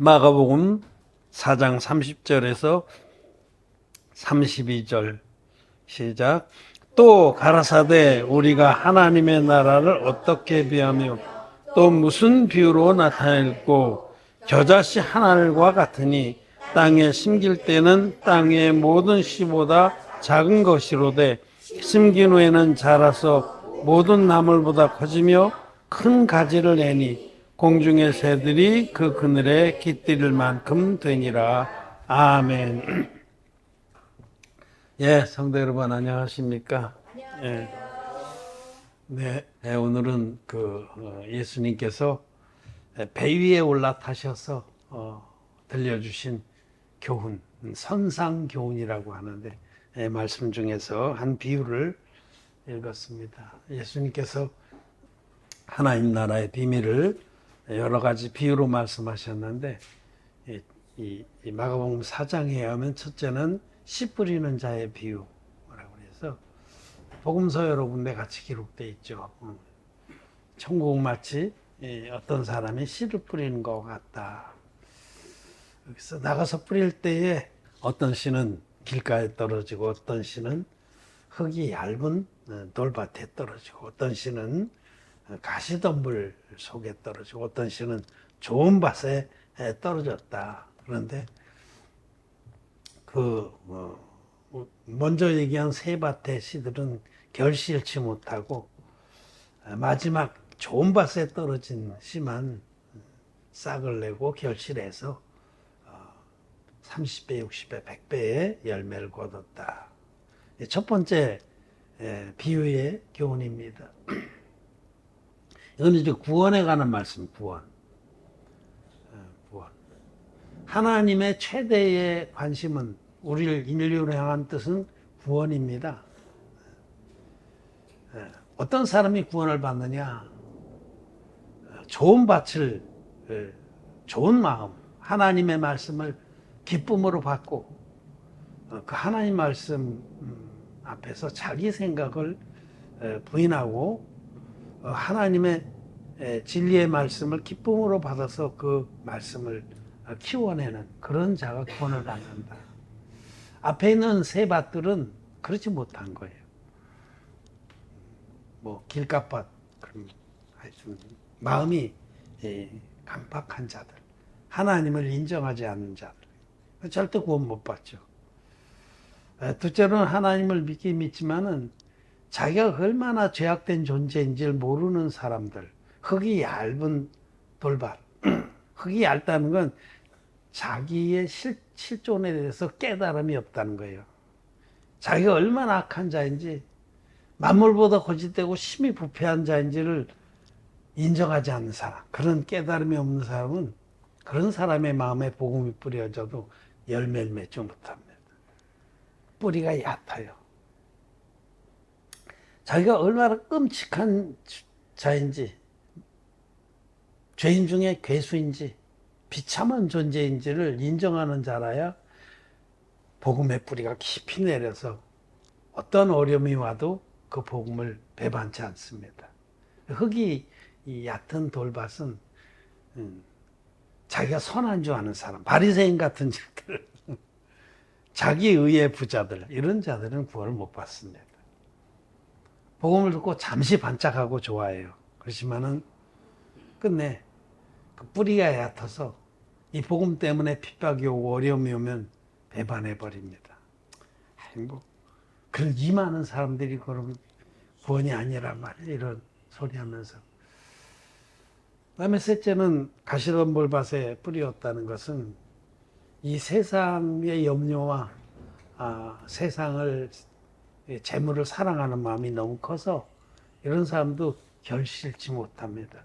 마가복음 4장 30절에서 32절 시작. 또 가라사대 우리가 하나님의 나라를 어떻게 비하며 또 무슨 비유로 나타낼꼬. 겨자씨 한 알과 같으니 땅에 심길 때는 땅의 모든 씨보다 작은 것이로되 심긴 후에는 자라서 모든 나물보다 커지며 큰 가지를 내니 공중의 새들이 그 그늘에 깃들일 만큼 되니라. 아멘. 예, 성도 여러분 안녕하십니까? 예. 네, 오늘은 예수님께서 배 위에 올라타셔서 들려주신 교훈, 선상 교훈이라고 하는데 말씀 중에서 한 비유를 읽었습니다. 예수님께서 하나님 나라의 비밀을 여러 가지 비유로 말씀하셨는데 이 마가복음 4장에 의하면 첫째는 씨 뿌리는 자의 비유라고 해서 복음서 여러 군데 같이 기록되어 있죠. 천국 마치 어떤 사람이 씨를 뿌리는 것 같다. 여기서 나가서 뿌릴 때에 어떤 씨는 길가에 떨어지고 어떤 씨는 흙이 얇은 돌밭에 떨어지고 어떤 씨는 가시덤불 속에 떨어지고 어떤 씨는 좋은 밭에 떨어졌다. 그런데 먼저 얘기한 세 밭의 씨들은 결실치 못하고 마지막 좋은 밭에 떨어진 씨만 싹을 내고 결실해서 30배, 60배, 100배의 열매를 거뒀다. 첫 번째 비유의 교훈입니다. 이건 이제 구원에 관한 말씀, 구원. 하나님의 최대의 관심은 우리를 인류를 향한 뜻은 구원입니다. 어떤 사람이 구원을 받느냐? 좋은 밭을, 좋은 마음, 하나님의 말씀을 기쁨으로 받고 그 하나님 말씀 앞에서 자기 생각을 부인하고 하나님의 진리의 말씀을 기쁨으로 받아서 그 말씀을 키워내는 그런 자가 구원을 받는다. 앞에 있는 세 밭들은 그렇지 못한 거예요. 길가밭, 하여튼 마음이 강박한 자들, 하나님을 인정하지 않는 자들, 절대 구원 못 받죠. 둘째로는 하나님을 믿긴 믿지만은 자기가 얼마나 죄악된 존재인지를 모르는 사람들, 흙이 얇은 돌밭. 흙이 얇다는 건 자기의 실존에 대해서 깨달음이 없다는 거예요. 자기가 얼마나 악한 자인지, 만물보다 거짓되고 심히 부패한 자인지를 인정하지 않는 사람, 그런 깨달음이 없는 사람은 그런 사람의 마음에 복음이 뿌려져도 열매를 맺지 못합니다. 뿌리가 얕아요. 자기가 얼마나 끔찍한 자인지, 죄인 중에 괴수인지, 비참한 존재인지를 인정하는 자라야 복음의 뿌리가 깊이 내려서 어떤 어려움이 와도 그 복음을 배반치 않습니다. 흙이 얕은 돌밭은 자기가 선한 줄 아는 사람, 바리새인 같은 자들, 자기 의의 부자들, 이런 자들은 구원을 못 받습니다. 복음을 듣고 잠시 반짝하고 좋아해요. 그렇지만은 끝내 그 뿌리가 얕아서 이 복음 때문에 핍박이 오고 어려움이 오면 배반해 버립니다. 그런 이 많은 사람들이 그러면 구원이 아니란 말이에요. 이런 소리 하면서. 그다음에 셋째는 가시덤불밭에 뿌리였다는 것은 이 세상의 염려와 세상을 재물을 사랑하는 마음이 너무 커서 이런 사람도 결실치 못합니다.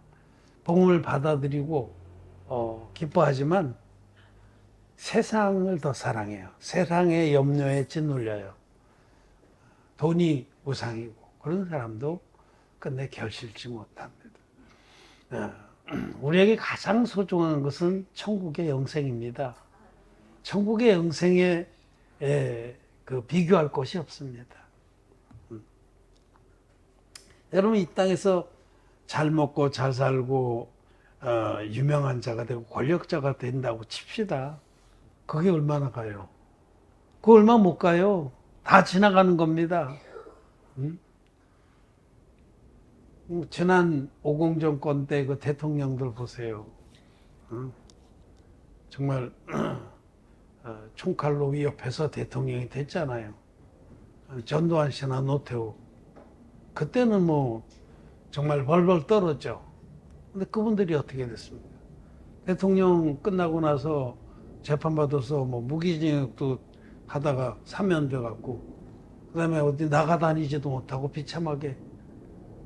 복음을 받아들이고 기뻐하지만 세상을 더 사랑해요. 세상의 염려에 짓눌려요. 돈이 우상이고 그런 사람도 끝내 결실치 못합니다. 우리에게 가장 소중한 것은 천국의 영생입니다. 천국의 영생에 비교할 것이 없습니다. 여러분 이 땅에서 잘 먹고 잘 살고 유명한 자가 되고 권력자가 된다고 칩시다. 그게 얼마나 가요? 그거 얼마 못 가요. 다 지나가는 겁니다. 응? 지난 50 정권 때 그 대통령들 보세요. 응? 정말 총칼로 위협해서 대통령이 됐잖아요. 전두환 씨나 노태우. 그때는 뭐 정말 벌벌 떨었죠. 근데 그분들이 어떻게 됐습니까? 대통령 끝나고 나서 재판받아서 뭐 무기징역도 하다가 사면돼 갖고 그다음에 어디 나가다니지도 못하고 비참하게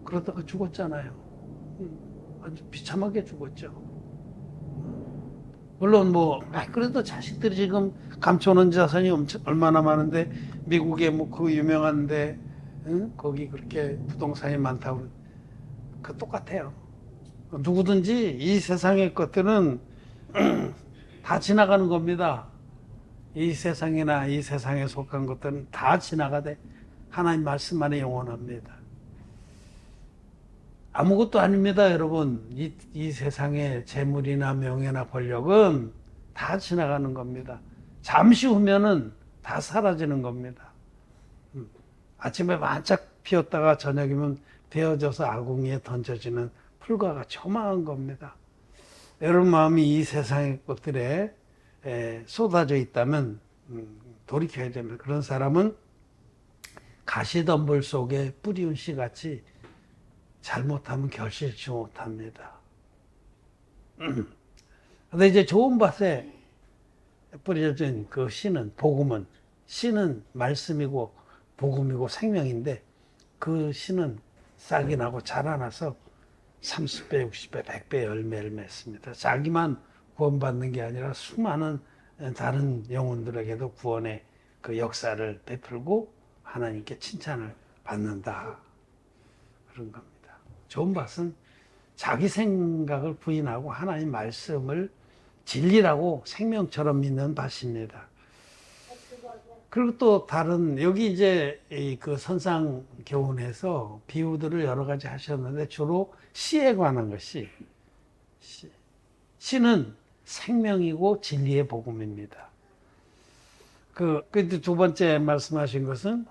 그러다가 죽었잖아요. 아주 비참하게 죽었죠. 물론 뭐 그래도 자식들이 지금 감춰놓은 자산이 얼마나 많은데 미국에 뭐 그 유명한데 응? 거기 그렇게 부동산이 많다고 그 똑같아요. 누구든지 이 세상의 것들은 다 지나가는 겁니다. 이 세상이나 이 세상에 속한 것들은 다 지나가되 하나님 말씀만이 영원합니다. 아무것도 아닙니다, 여러분. 이 세상의 재물이나 명예나 권력은 다 지나가는 겁니다. 잠시 후면은 다 사라지는 겁니다. 아침에 반짝 피었다가 저녁이면 베어져서 아궁이에 던져지는 풀과 같이 허망한 겁니다. 여러분 마음이 이 세상의 것들에 쏟아져 있다면 돌이켜야 됩니다. 그런 사람은 가시덤불 속에 뿌리운 씨같이 잘못하면 결실치 못합니다. 근데 이제 좋은 밭에 뿌려진 그 씨는, 복음은, 씨는 말씀이고 복음이고 생명인데 그 씨는 싹이 나고 자라나서 30배, 60배, 100배 열매를 맺습니다. 자기만 구원받는 게 아니라 수많은 다른 영혼들에게도 구원의 그 역사를 베풀고 하나님께 칭찬을 받는다. 그런 겁니다. 좋은 밭은 자기 생각을 부인하고 하나님 말씀을 진리라고 생명처럼 믿는 밭입니다. 그리고 또 다른 여기 이제 그 선상 교훈에서 비유들을 여러 가지 하셨는데 주로 씨에 관한 것이 씨는 생명이고 진리의 복음입니다. 그 두 번째 말씀하신 것은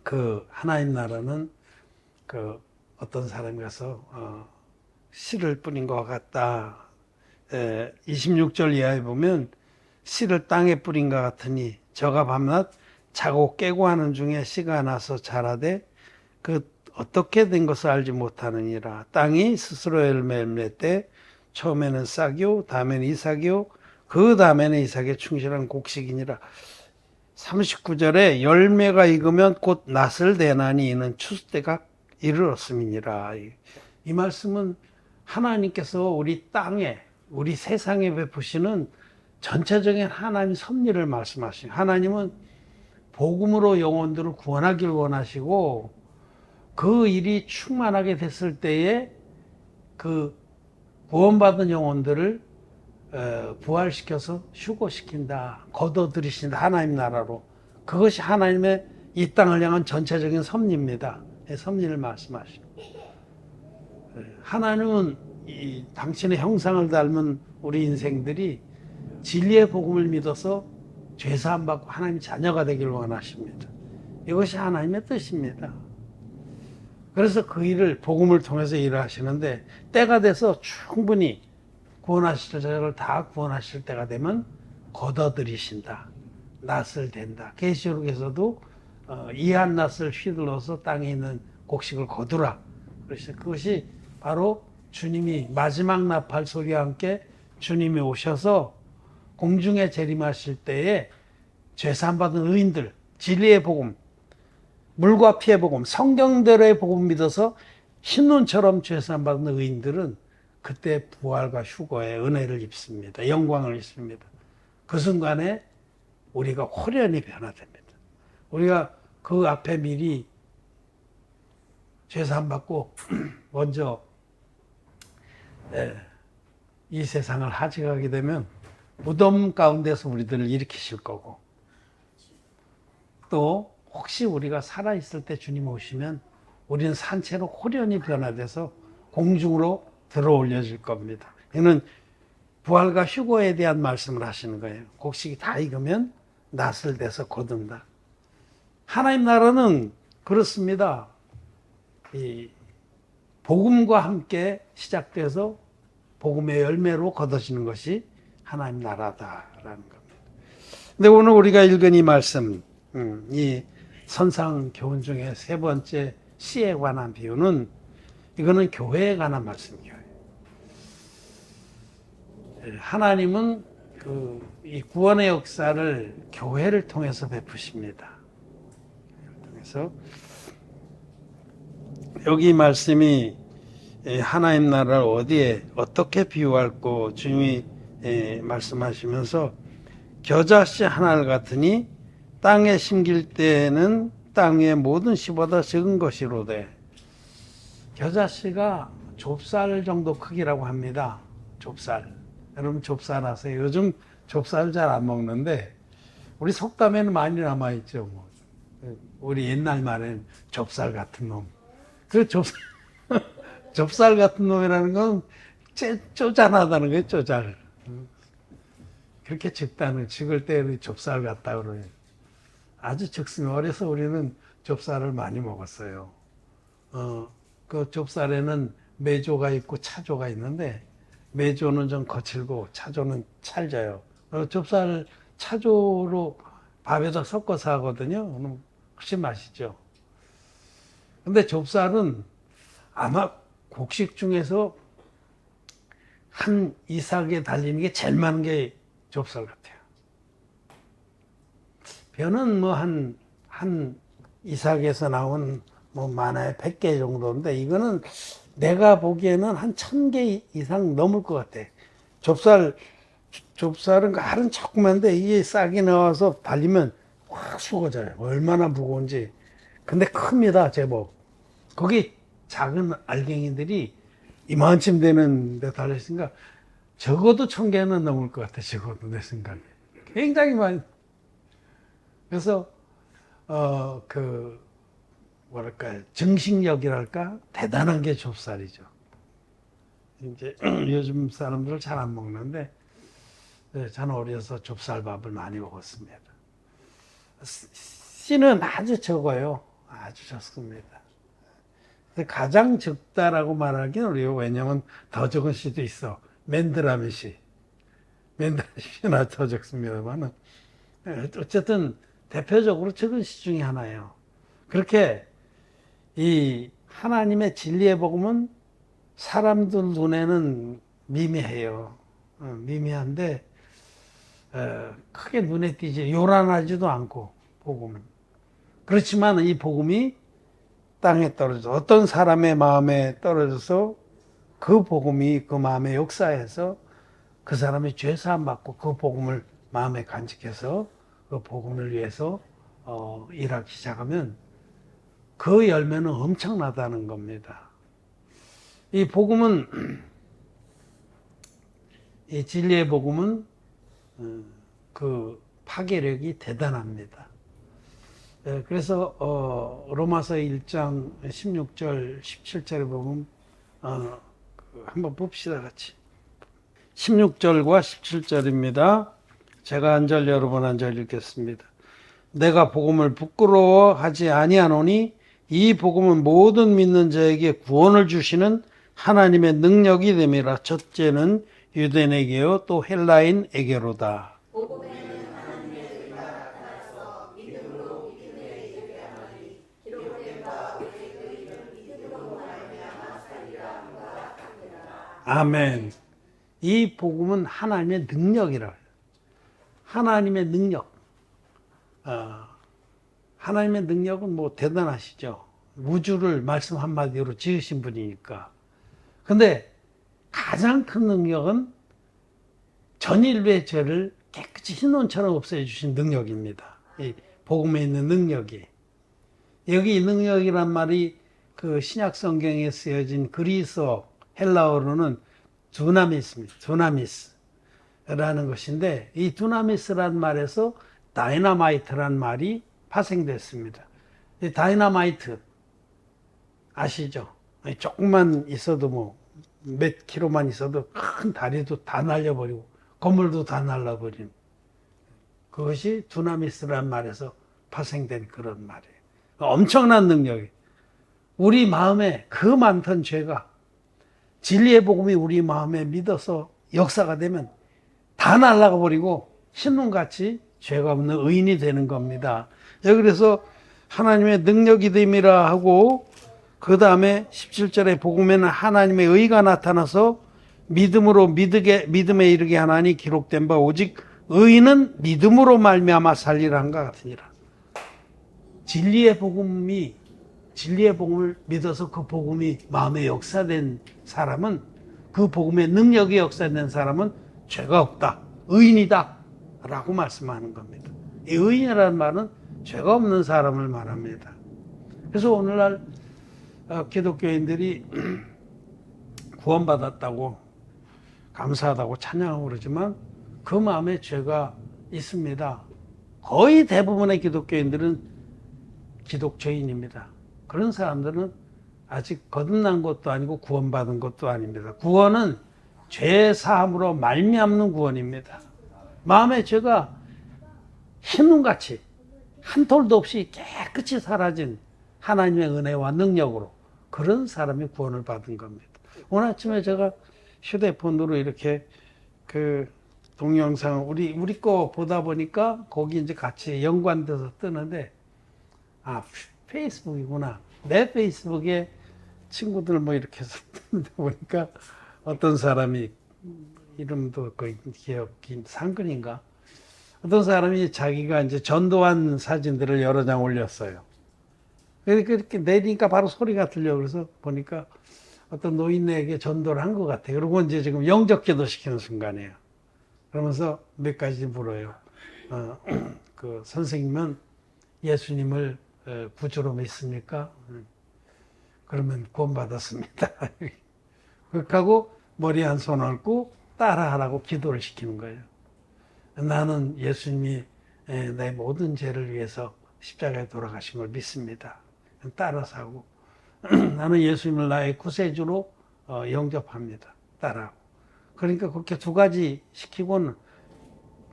그 하나님 나라는 그 어떤 사람이 가서 씨를 뿌린 것 같다. 26절 이하에 보면 씨를 땅에 뿌린 것 같으니 저가 밤낮 자고 깨고 하는 중에 씨가 나서 자라되 그 어떻게 된 것을 알지 못하느니라. 땅이 스스로 열매를 맺되 처음에는 싹이요 다음에는 이삭이요 그 다음에는 이삭에 충실한 곡식이니라. 39절에 열매가 익으면 곧 낫을 대나니 이는 추수 때가 이르렀음이니라. 이 말씀은 하나님께서 우리 땅에 우리 세상에 베푸시는 전체적인 하나님 섭리를 말씀하시고 하나님은 복음으로 영혼들을 구원하길 원하시고 그 일이 충만하게 됐을 때에 그 구원받은 영혼들을 부활시켜서 휴거시킨다. 거둬들이신다. 하나님 나라로. 그것이 하나님의 이 땅을 향한 전체적인 섭리입니다. 섭리를 말씀하시고 하나님은 당신의 형상을 닮은 우리 인생들이 진리의 복음을 믿어서 죄사함 받고 하나님 자녀가 되길 원하십니다. 이것이 하나님의 뜻입니다. 그래서 그 일을 복음을 통해서 일을 하시는데 때가 돼서 충분히 구원하실 자를 다 구원하실 때가 되면 걷어들이신다. 낫을 댄다. 계시록에서도 이한 낫을 휘둘러서 땅에 있는 곡식을 거두라. 그래서 그것이 바로 주님이 마지막 나팔 소리와 함께 주님이 오셔서 공중에 재림하실 때에 죄사함 받은 의인들, 진리의 복음, 물과 피의 복음, 성경대로의 복음 믿어서 흰눈처럼 죄사함 받은 의인들은 그때 부활과 휴거의 은혜를 입습니다. 영광을 입습니다. 그 순간에 우리가 호련히 변화됩니다. 우리가 그 앞에 미리 죄사함 받고 먼저 이 세상을 하직하게 되면 무덤 가운데서 우리들을 일으키실 거고 또 혹시 우리가 살아있을 때 주님 오시면 우리는 산채로 호련히 변화돼서 공중으로 들어 올려질 겁니다. 이는 부활과 휴거에 대한 말씀을 하시는 거예요. 곡식이 다 익으면 낫을 대서 거둔다. 하나님 나라는 그렇습니다. 이 복음과 함께 시작돼서 복음의 열매로 거둬지는 것이 하나님 나라다라는 겁니다. 근데 오늘 우리가 읽은 이 말씀, 이 선상 교훈 중에 세 번째 씨에 관한 비유는 이거는 교회에 관한 말씀이에요. 하나님은 이 구원의 역사를 교회를 통해서 베푸십니다. 그래서 여기 말씀이 하나님 나라를 어디에 어떻게 비유할고 주님이 말씀하시면서 겨자씨 하나를 같으니 땅에 심길 때에는 땅 위의 모든 씨보다 적은 것이로되. 겨자씨가 좁쌀 정도 크기라고 합니다. 좁쌀. 여러분 좁쌀 아세요? 요즘 좁쌀 잘 안 먹는데 우리 속담에는 많이 남아있죠. 뭐. 우리 옛날 말에는 좁쌀 같은 놈. 그 좁쌀 같은 놈이라는 건 쪼잔하다는 거예요. 쪼잘. 그렇게 적을 때 좁쌀 같다 그래요. 아주 적습니다. 어려서 우리는 좁쌀을 많이 먹었어요. 그 좁쌀에는 메조가 있고 차조가 있는데 메조는 좀 거칠고 차조는 찰져요. 좁쌀 차조로 밥에다 섞어서 하거든요. 그럼 훨씬 맛있죠. 근데 좁쌀은 아마 곡식 중에서 한 이삭에 달리는 게 제일 많은 게 좁쌀 같아요. 벼는 뭐 한 이삭에서 나온 뭐 많아야 100개 정도인데 이거는 내가 보기에는 한 1000개 이상 넘을 것 같아. 좁쌀은 알은 조그만데 이게 싹이 나와서 달리면 확 쑥어져요. 얼마나 무거운지. 근데 큽니다, 제법. 거기 작은 알갱이들이 이만큼 되는 데 달려있으니까 적어도 1000개는 넘을 것 같아, 적어도 내 생각에. 굉장히 많이. 그래서, 뭐랄까, 정식력이랄까? 대단한 게 좁쌀이죠. 이제 요즘 사람들은 잘 안 먹는데, 저는 어려서 좁쌀밥을 많이 먹었습니다. 씨는 아주 적어요. 아주 적습니다. 가장 적다라고 말하기는 어려워요. 왜냐면 더 적은 씨도 있어. 맨드라미 씨. 맨드라미 씨나 더 적습니다만. 어쨌든 대표적으로 적은 씨 중에 하나예요. 그렇게 이 하나님의 진리의 복음은 사람들 눈에는 미미해요. 미미한데 크게 눈에 띄지 요란하지도 않고 복음은. 그렇지만 이 복음이 땅에 떨어져 어떤 사람의 마음에 떨어져서 그 복음이 그 마음에 역사해서 그 사람이 죄 사함 받고 그 복음을 마음에 간직해서 그 복음을 위해서 일하기 시작하면 그 열매는 엄청나다는 겁니다. 이 복음은 이 진리의 복음은 그 파괴력이 대단합니다. 그래서 로마서 1장 16절 17절에 보면 한번 봅시다 같이. 16절과 17절입니다. 제가 한 절 여러분 한 절 읽겠습니다. 내가 복음을 부끄러워하지 아니하노니 이 복음은 모든 믿는 자에게 구원을 주시는 하나님의 능력이 됨이라. 첫째는 유대인에게요 또 헬라인에게로다. 아멘. 이 복음은 하나님의 능력이라. 하나님의 능력. 하나님의 능력은 뭐 대단하시죠. 우주를 말씀 한마디로 지으신 분이니까. 근데 가장 큰 능력은 전 인류의 죄를 깨끗이 흰눈처럼 없애주신 능력입니다. 이 복음에 있는 능력이. 여기 이 능력이란 말이 그 신약 성경에 쓰여진 그리스어 헬라어로는 두나미스입니다. 두나미스라는 것인데 이 두나미스란 말에서 다이너마이트란 말이 파생됐습니다. 이 다이너마이트 아시죠? 조금만 있어도 뭐 몇 킬로만 있어도 큰 다리도 다 날려버리고 건물도 다 날라버리는, 그것이 두나미스라는 말에서 파생된 그런 말이에요. 엄청난 능력이, 우리 마음에 그 많던 죄가 진리의 복음이 우리 마음에 믿어서 역사가 되면 다 날아가 버리고 신눈같이 죄가 없는 의인이 되는 겁니다. 여기 그래서 하나님의 능력이 됨이라 하고, 그 다음에 17절에 복음에는 하나님의 의가 나타나서 믿음에 이르게 하나니 기록된 바 오직 의인은 믿음으로 말미암아 살리라 한가 같으니라. 진리의 복음을 믿어서 그 복음이 마음에 역사된 사람은, 그 복음의 능력이 역사된 사람은 죄가 없다, 의인이다 라고 말씀하는 겁니다. 이 의인이라는 말은 죄가 없는 사람을 말합니다. 그래서 오늘날 기독교인들이 구원받았다고 감사하다고 찬양하고 그러지만 그 마음에 죄가 있습니다. 거의 대부분의 기독교인들은 기독죄인입니다. 그런 사람들은 아직 거듭난 것도 아니고 구원받은 것도 아닙니다. 구원은 죄 사함으로 말미암는 구원입니다. 마음의 죄가 흰눈같이 한 톨도 없이 깨끗이 사라진 하나님의 은혜와 능력으로 그런 사람이 구원을 받은 겁니다. 오늘 아침에 제가 휴대폰으로 이렇게 그 동영상 우리 거 보다 보니까 거기 이제 같이 연관돼서 뜨는데, 아, 페이스북이구나. 내 페이스북에 친구들 뭐 이렇게 해서 뜨는데 보니까 어떤 사람이, 이름도 거의 기억이 상근인가? 어떤 사람이 자기가 이제 전도한 사진들을 여러 장 올렸어요. 그렇게 내리니까 바로 소리가 들려. 그래서 보니까 어떤 노인에게 전도를 한 것 같아요. 그리고 이제 지금 영접 기도 시키는 순간이에요. 그러면서 몇 가지 물어요. 그 선생님은 예수님을 구주로 믿습니까? 그러면 구원받았습니다. 그렇게 하고 머리에 한 손 얹고 따라하라고 기도를 시키는 거예요. 나는 예수님이 내 모든 죄를 위해서 십자가에 돌아가신 걸 믿습니다. 따라서 하고, 나는 예수님을 나의 구세주로 영접합니다. 따라하고. 그러니까 그렇게 두 가지 시키고는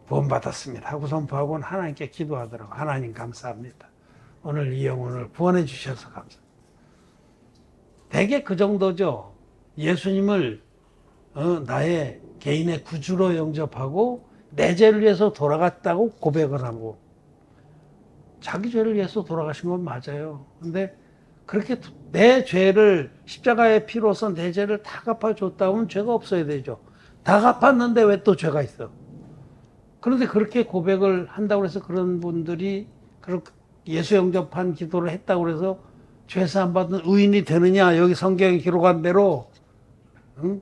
구원받았습니다 하고 선포하고는 하나님께 기도하더라고. 하나님 감사합니다. 오늘 이 영혼을 구원해 주셔서 감사합니다. 대개 그 정도죠. 예수님을 나의 개인의 구주로 영접하고 내 죄를 위해서 돌아갔다고 고백을 하고, 자기 죄를 위해서 돌아가신 건 맞아요. 근데 그렇게 내 죄를 십자가의 피로서 내 죄를 다 갚아줬다 하면 죄가 없어야 되죠. 다 갚았는데 왜 또 죄가 있어? 그런데 그렇게 고백을 한다고 해서 그런 분들이 그렇게 예수 영접한 기도를 했다고 해서 죄사함 받은 의인이 되느냐? 여기 성경에 기록한 대로, 응?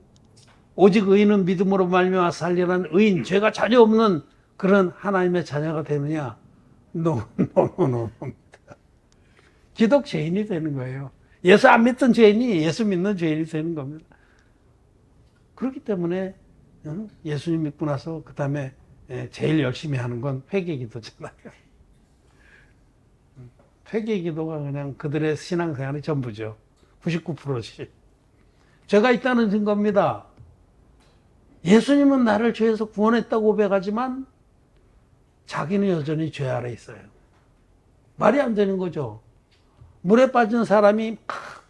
오직 의인은 믿음으로 말미암아 살리라는 의인, 죄가 전혀 없는 그런 하나님의 자녀가 되느냐? No. 기독 죄인이 되는 거예요. 예수 안 믿던 죄인이 예수 믿는 죄인이 되는 겁니다. 그렇기 때문에 예수님 믿고 나서 그 다음에 제일 열심히 하는 건 회개기도잖아요. 회개기도가 그냥 그들의 신앙생활의 전부죠. 99%씩. 죄가 있다는 증거입니다. 예수님은 나를 죄에서 구원했다고 고백하지만 자기는 여전히 죄 아래 있어요. 말이 안 되는 거죠. 물에 빠진 사람이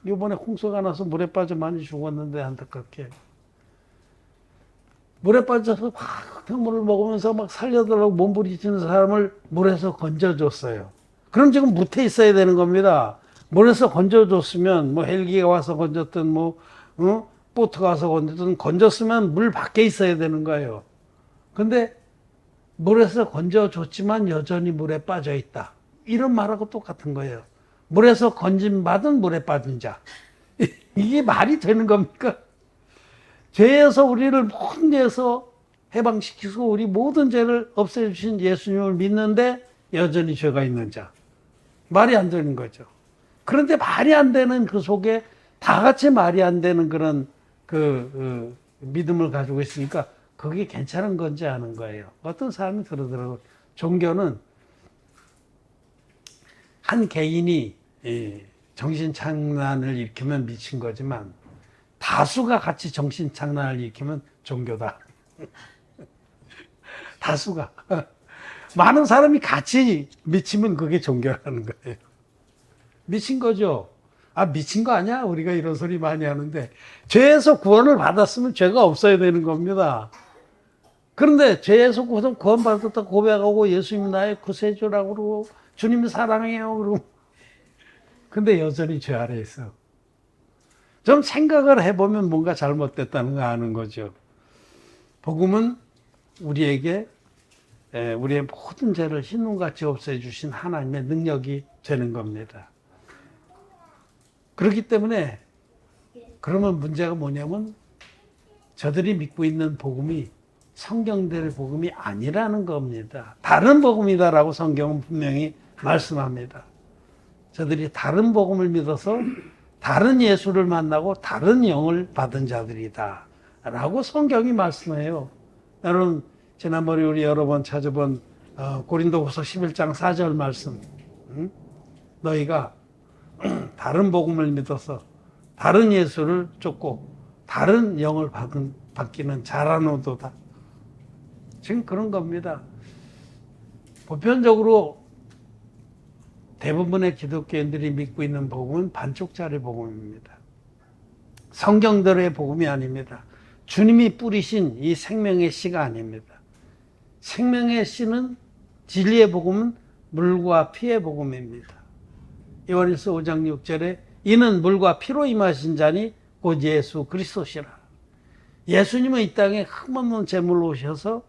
이번에 홍수가 나서 물에 빠져 많이 죽었는데, 안타깝게 물에 빠져서 물을 먹으면서 막 살려달라고 몸부림치는 사람을 물에서 건져줬어요. 그럼 지금 무태 있어야 되는 겁니다. 물에서 건져줬으면 뭐 헬기가 와서 건졌든 보트가 와서 건졌으면 물 밖에 있어야 되는 거예요. 근데 물에서 건져줬지만 여전히 물에 빠져 있다. 이런 말하고 똑같은 거예요. 물에서 건짐받은 물에 빠진 자. 이게 말이 되는 겁니까? 죄에서 우리를 모든 죄에서 해방시키고 우리 모든 죄를 없애주신 예수님을 믿는데 여전히 죄가 있는 자. 말이 안 되는 거죠. 그런데 말이 안 되는 그 속에 다 같이 말이 안 되는 그런 믿음을 가지고 있으니까 그게 괜찮은 건지 아는 거예요. 어떤 사람이 그러더라고요. 종교는 한 개인이 정신착란을 일으키면 미친 거지만 다 다수가 같이 정신 장난을 일으키면 종교다. 다수가. 많은 사람이 같이 미치면 그게 종교라는 거예요. 미친 거죠. 아, 미친 거 아니야? 우리가 이런 소리 많이 하는데, 죄에서 구원을 받았으면 죄가 없어야 되는 겁니다. 그런데 죄에서 구원받았다 고백하고 예수님 나의 구세주라고 그러고 주님 사랑해요 그러고, 근데 여전히 죄 아래에 있어. 좀 생각을 해보면 뭔가 잘못됐다는 거 아는 거죠. 복음은 우리에게 우리의 모든 죄를 흰눈같이 없애주신 하나님의 능력이 되는 겁니다. 그렇기 때문에 그러면 문제가 뭐냐면 저들이 믿고 있는 복음이 성경대로의 복음이 아니라는 겁니다. 다른 복음이다라고 성경은 분명히 말씀합니다. 저들이 다른 복음을 믿어서 다른 예수를 만나고 다른 영을 받은 자들이다 라고 성경이 말씀해요. 여러분 지난번에 우리 여러 번 찾아본 고린도후서 11장 4절 말씀, 너희가 다른 복음을 믿어서 다른 예수를 쫓고 다른 영을 받기는 잘하노도다. 지금 그런 겁니다. 보편적으로 대부분의 기독교인들이 믿고 있는 복음은 반쪽짜리 복음입니다. 성경대로의 복음이 아닙니다. 주님이 뿌리신 이 생명의 씨가 아닙니다. 생명의 씨는 진리의 복음은 물과 피의 복음입니다. 요한일서 5장 6절에 이는 물과 피로 임하신 자니 곧 예수 그리스도시라. 예수님은 이 땅에 흠없는 제물로 오셔서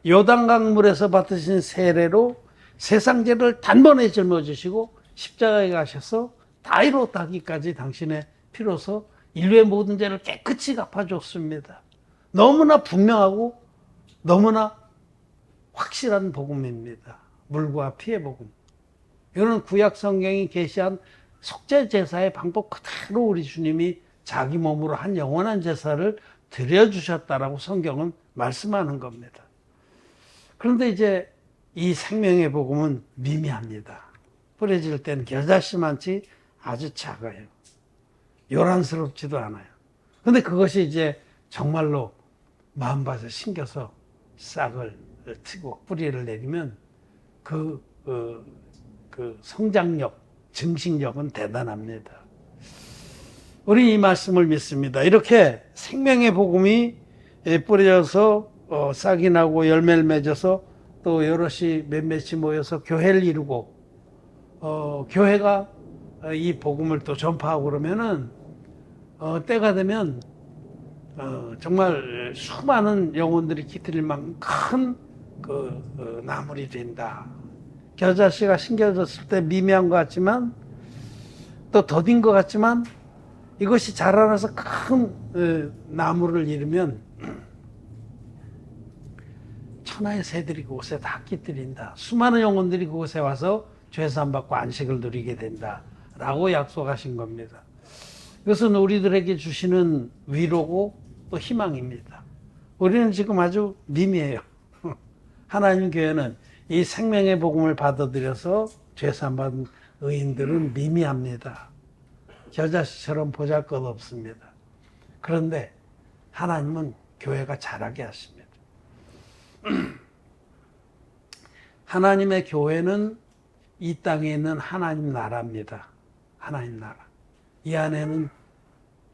요단강 물에서 받으신 세례로 세상 죄를 단번에 짊어지시고 십자가에 가셔서 다 이뤘다기까지 당신의 피로서 인류의 모든 죄를 깨끗이 갚아줬습니다. 너무나 분명하고 너무나 확실한 복음입니다. 물과 피의 복음. 이거는 구약 성경이 계시한 속죄 제사의 방법 그대로 우리 주님이 자기 몸으로 한 영원한 제사를 드려주셨다라고 성경은 말씀하는 겁니다. 그런데 이제 이 생명의 복음은 미미합니다. 뿌려질 때는 겨자씨만치 아주 작아요. 요란스럽지도 않아요. 근데 그것이 이제 정말로 마음밭에 심겨서 싹을 트고 뿌리를 내리면 그 성장력, 증식력은 대단합니다. 우리 이 말씀을 믿습니다. 이렇게 생명의 복음이 뿌려져서 싹이 나고 열매를 맺어서 또 여럿이 몇몇이 모여서 교회를 이루고 교회가 이 복음을 또 전파하고 그러면은 때가 되면 정말 수많은 영혼들이 깃들일 만큼 큰 나물이 된다. 겨자씨가 심겨졌을 때 미미한 것 같지만 또 더딘 것 같지만 이것이 자라나서 큰 나무를 이루면 천하의 새들이 그곳에 다 깃들인다. 수많은 영혼들이 그곳에 와서 죄사함 받고 안식을 누리게 된다 라고 약속하신 겁니다. 이것은 우리들에게 주시는 위로고 또 희망입니다. 우리는 지금 아주 미미해요. 하나님 교회는 이 생명의 복음을 받아들여서 죄사함 받은 의인들은 미미합니다. 겨자씨처럼 보잘것없습니다. 그런데 하나님은 교회가 자라게 하십니다. 하나님의 교회는 이 땅에 있는 하나님 나라입니다. 하나님 나라. 이 안에는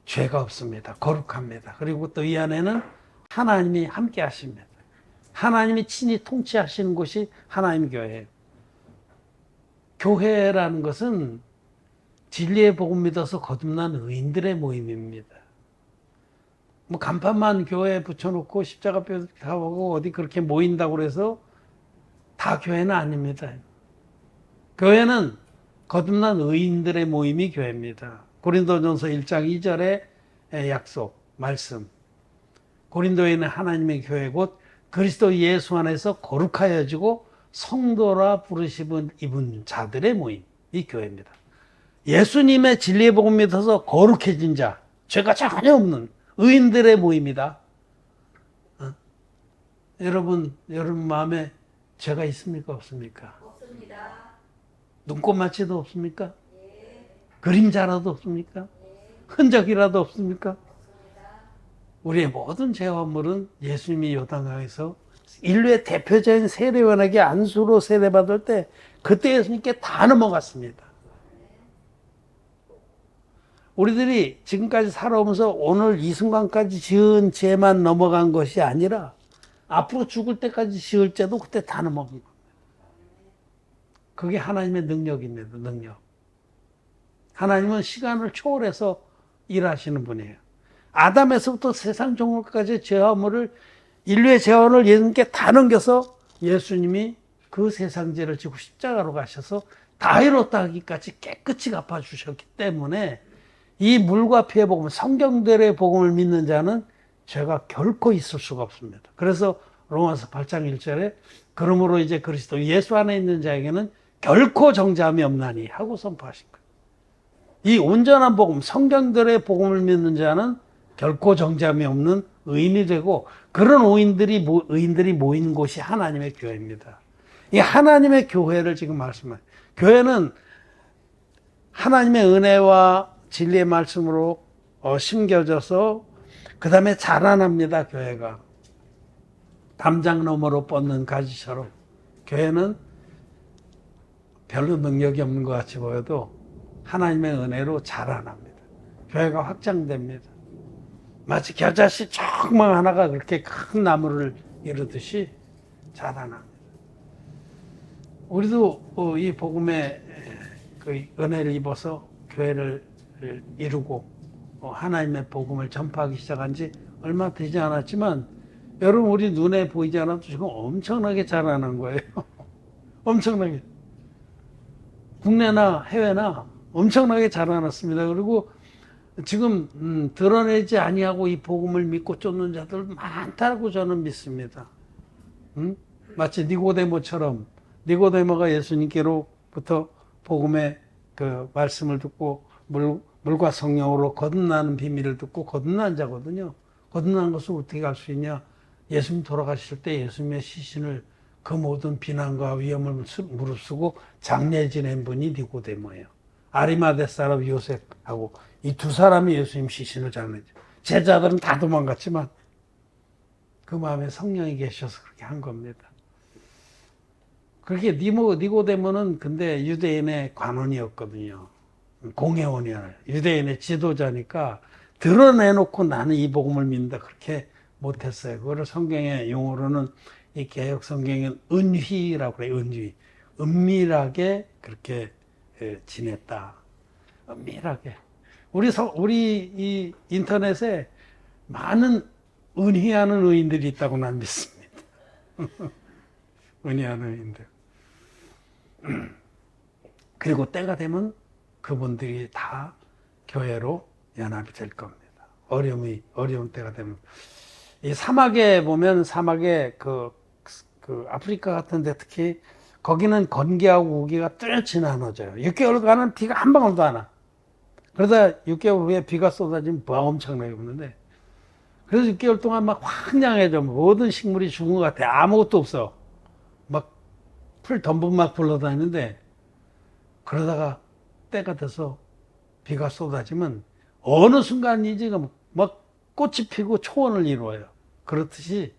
죄가 없습니다. 거룩합니다. 그리고 또 이 안에는 하나님이 함께 하십니다. 하나님이 친히 통치하시는 곳이 하나님 교회예요. 교회라는 것은 진리의 복음 믿어서 거듭난 의인들의 모임입니다. 뭐 간판만 교회에 붙여놓고 십자가 뼈 타고 어디 그렇게 모인다고 해서 다 교회는 아닙니다. 교회는 거듭난 의인들의 모임이 교회입니다. 고린도전서 1장 2절의 약속, 말씀. 고린도에 있는 하나님의 교회 곧 그리스도 예수 안에서 거룩하여지고 성도라 부르심을 입은 자들의 모임, 이 교회입니다. 예수님의 진리의 복음 믿어서 거룩해진 자, 죄가 전혀 없는 의인들의 모임이다. 여러분 마음에 죄가 있습니까? 없습니까? 없습니다. 눈꼽만치도 없습니까? 예. 그림자라도 없습니까? 흔적이라도 없습니까? 없습니다. 우리의 모든 제화물은 예수님이 요단강에서 인류의 대표적인 세례요한에게 안수로 세례받을 때 그때 예수님께 다 넘어갔습니다. 우리들이 지금까지 살아오면서 오늘 이 순간까지 지은 죄만 넘어간 것이 아니라 앞으로 죽을 때까지 지을 죄도 그때 다 넘어간 겁니다. 그게 하나님의 능력입니다. 능력. 하나님은 시간을 초월해서 일하시는 분이에요. 아담에서부터 세상 종말까지 죄화물을 인류의 죄화물을 예수님께 다 넘겨서 예수님이 그 세상 죄를 지고 십자가로 가셔서 다 이뤘다 하기까지 깨끗이 갚아주셨기 때문에 이 물과 피의 복음, 성경대로의 복음을 믿는 자는 죄가 결코 있을 수가 없습니다. 그래서 로마서 8장 1절에 그러므로 이제 그리스도 예수 안에 있는 자에게는 결코 정죄함이 없나니 하고 선포하신 거예요. 이 온전한 복음, 성경대로의 복음을 믿는 자는 결코 정죄함이 없는 의인이 되고 그런 의인들이 모인 곳이 하나님의 교회입니다. 이 하나님의 교회를 지금 말씀해요. 교회는 하나님의 은혜와 진리의 말씀으로 심겨져서 그 다음에 자라납니다. 교회가 담장 너머로 뻗는 가지처럼 교회는 별로 능력이 없는 것 같이 보여도 하나님의 은혜로 자라납니다. 교회가 확장됩니다. 마치 겨자씨 조그만 하나가 그렇게 큰 나무를 이루듯이 자라납니다. 우리도 이 복음의 그 은혜를 입어서 교회를 이루고 하나님의 복음을 전파하기 시작한 지 얼마 되지 않았지만 여러분 우리 눈에 보이지 않아도 지금 엄청나게 자라난 거예요. 엄청나게. 국내나 해외나 엄청나게 자라났습니다. 그리고 지금 드러내지 아니하고 이 복음을 믿고 쫓는 자들 많다고 저는 믿습니다. 마치 니고데모처럼 니고데모가 예수님께로부터 복음의 그 말씀을 듣고 물과 성령으로 거듭나는 비밀을 듣고 거듭난 자거든요. 거듭난 것을 어떻게 알 수 있냐? 예수님 돌아가실 때 예수님의 시신을 그 모든 비난과 위험을 무릅쓰고 장례 지낸 분이 니고데모예요. 아리마대 사람 요셉하고 이 두 사람이 예수님 시신을 장례죠. 제자들은 다 도망갔지만 그 마음에 성령이 계셔서 그렇게 한 겁니다. 그렇게 니고데모는 근데 유대인의 관원이었거든요. 공회원이야. 유대인의 지도자니까 드러내놓고 나는 이 복음을 믿는다 그렇게 못했어요. 그거를 성경의 용어로는 이 개역 성경은 은휘라고 그래요. 은휘. 은밀하게 그렇게 지냈다. 은밀하게. 우리 이 인터넷에 많은 은휘하는 의인들이 있다고 난 믿습니다. 은휘하는 의인들. 그리고 때가 되면 그분들이 다 교회로 연합이 될 겁니다. 어려운 때가 되면. 이 사막에 보면 사막에 그 아프리카 같은 데 특히 거기는 건기하고 우기가 뚜렷이 나눠져요. 6개월간은 비가 한 방울도 안 와. 그러다 6개월 후에 비가 쏟아지면 비가 엄청나게 오는데 그래서 6개월 동안 막 황량해져. 모든 식물이 죽은 것 같아. 아무것도 없어. 막 풀 덤분 막 굴러다니는데 그러다가 때가 돼서 비가 쏟아지면 어느 순간이지 막 꽃이 피고 초원을 이루어요. 그렇듯이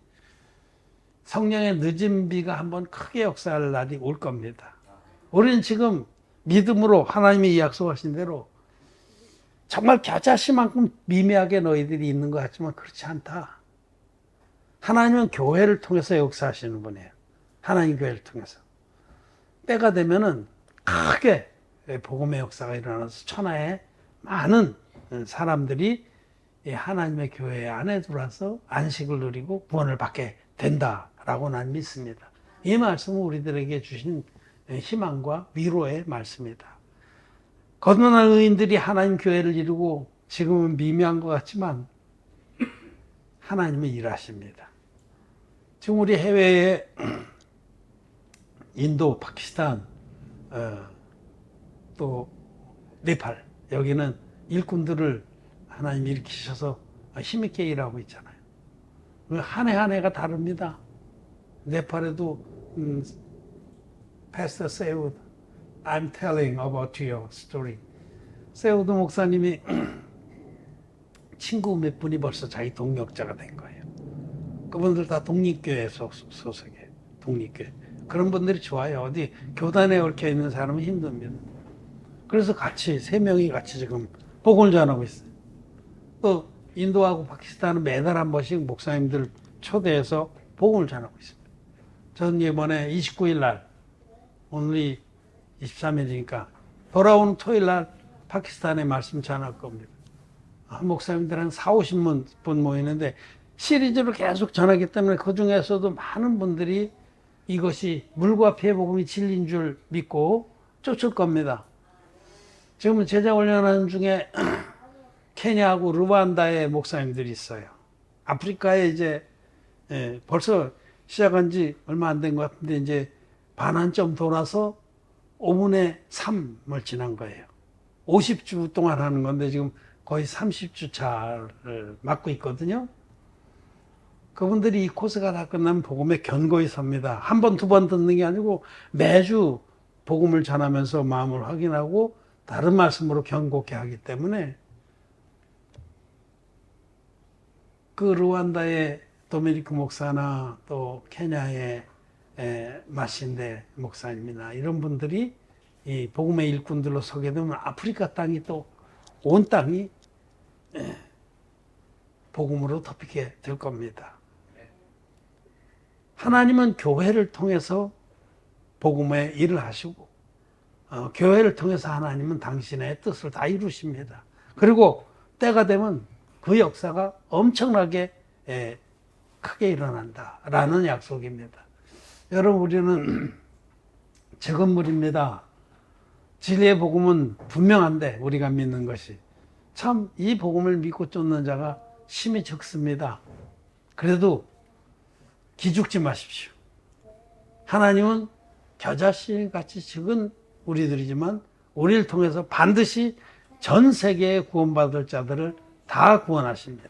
성령의 늦은 비가 한번 크게 역사할 날이 올 겁니다. 우리는 지금 믿음으로 하나님이 약속하신 대로 정말 겨자씨만큼 미미하게 너희들이 있는 것 같지만 그렇지 않다. 하나님은 교회를 통해서 역사하시는 분이에요. 하나님 교회를 통해서. 때가 되면은 크게 복음의 역사가 일어나서 천하에 많은 사람들이 하나님의 교회 안에 들어와서 안식을 누리고 구원을 받게 된다라고 난 믿습니다. 이 말씀은 우리들에게 주신 희망과 위로의 말씀이다. 거듭난 의인들이 하나님 교회를 이루고 지금은 미미한 것 같지만 하나님은 일하십니다. 지금 우리 해외에 인도, 파키스탄, 또 네팔 여기는 일꾼들을 하나님 일으키셔서 힘있게 일하고 있잖아요. 한 해 한 해가 다릅니다. 네팔에도 Pastor Seud, I'm telling about your story. 세우드 목사님이 친구 몇 분이 벌써 자기 동력자가 된 거예요. 그분들 다 독립교회 소속이에요. 독립교회. 그런 분들이 좋아요. 어디 교단에 얽혀 있는 사람은 힘듭니다. 그래서 같이, 3명이 같이 지금 복음을 전하고 있어요. 또 인도하고 파키스탄은 매달 한 번씩 목사님들 초대해서 복음을 전하고 있습니다. 전 이번에 29일 날, 오늘이 23일이니까 돌아오는 토요일 날 파키스탄에 말씀 전할 겁니다. 목사님들 한 40-50분 모이는데 시리즈로 계속 전하기 때문에 그 중에서도 많은 분들이 이것이 물과 피의 복음이 진리인 줄 믿고 쫓을 겁니다. 지금 제자 훈련하는 중에 케냐하고 루완다의 목사님들이 있어요. 아프리카에 이제 벌써 시작한 지 얼마 안 된 것 같은데 이제 반환점 돌아서 5분의 3을 지난 거예요. 50주 동안 하는 건데 지금 거의 30주 차를 맡고 있거든요. 그분들이 이 코스가 다 끝나면 복음에 견고히 섭니다. 한 번, 2번 듣는 게 아니고 매주 복음을 전하면서 마음을 확인하고 다른 말씀으로 견고케 하기 때문에 그 루완다의 도미니크 목사나 또 케냐의 마신데 목사님이나 이런 분들이 이 복음의 일꾼들로 서게 되면 아프리카 땅이 또 온 땅이 복음으로 덮이게 될 겁니다. 하나님은 교회를 통해서 복음의 일을 하시고 교회를 통해서 하나님은 당신의 뜻을 다 이루십니다. 그리고 때가 되면 그 역사가 엄청나게 크게 일어난다라는 약속입니다. 여러분, 우리는 적은 무리입니다. 진리의 복음은 분명한데 우리가 믿는 것이 참 이 복음을 믿고 쫓는 자가 심히 적습니다. 그래도 기죽지 마십시오. 하나님은 겨자씨같이 적은 우리들이지만 우리를 통해서 반드시 전 세계에 구원받을 자들을 다 구원하십니다.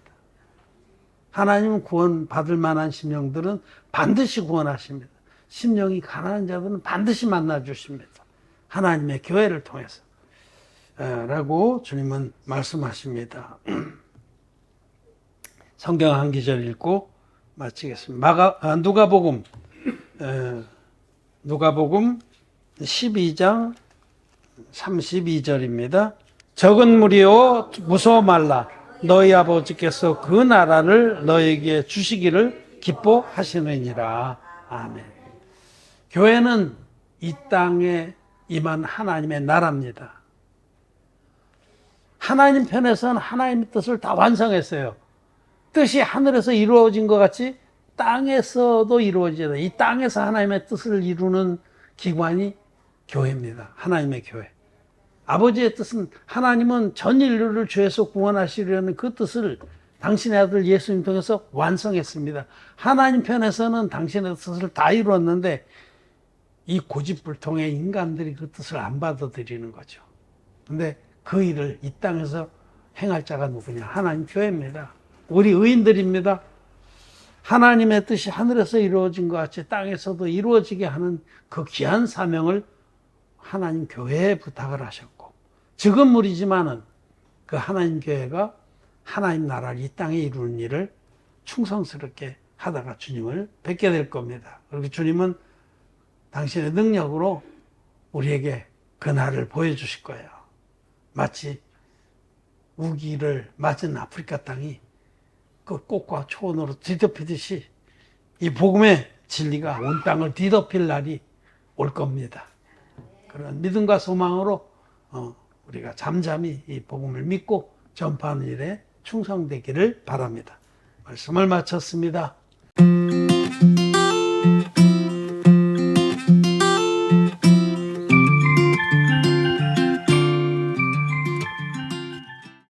하나님은 구원받을 만한 심령들은 반드시 구원하십니다. 심령이 가난한 자들은 반드시 만나주십니다. 하나님의 교회를 통해서 라고 주님은 말씀하십니다. 성경 한 기절 읽고 마치겠습니다. 누가복음 12장 32절입니다. 적은 무리여 무서워 말라. 너희 아버지께서 그 나라를 너희에게 주시기를 기뻐하시느니라. 아멘. 교회는 이 땅에 임한 하나님의 나라입니다. 하나님 편에서는 하나님의 뜻을 다 완성했어요. 뜻이 하늘에서 이루어진 것 같이 땅에서도 이루어져야 돼. 이 땅에서 하나님의 뜻을 이루는 기관이 교회입니다. 하나님의 교회. 아버지의 뜻은 하나님은 전 인류를 죄에서 구원하시려는 그 뜻을 당신의 아들 예수님 통해서 완성했습니다. 하나님 편에서는 당신의 뜻을 다 이루었는데 이 고집불통의 인간들이 그 뜻을 안 받아들이는 거죠. 근데 그 일을 이 땅에서 행할 자가 누구냐? 하나님 교회입니다. 우리 의인들입니다. 하나님의 뜻이 하늘에서 이루어진 것 같이 땅에서도 이루어지게 하는 그 귀한 사명을 하나님 교회에 부탁을 하셨고, 적은 무리지만은 그 하나님 교회가 하나님 나라를 이 땅에 이루는 일을 충성스럽게 하다가 주님을 뵙게 될 겁니다. 그리고 주님은 당신의 능력으로 우리에게 그 날을 보여주실 거예요. 마치 우기를 맞은 아프리카 땅이 그 꽃과 초원으로 뒤덮이듯이 이 복음의 진리가 온 땅을 뒤덮일 날이 올 겁니다. 그런 믿음과 소망으로 우리가 잠잠히 이 복음을 믿고 전파하는 일에 충성되기를 바랍니다. 말씀을 마쳤습니다.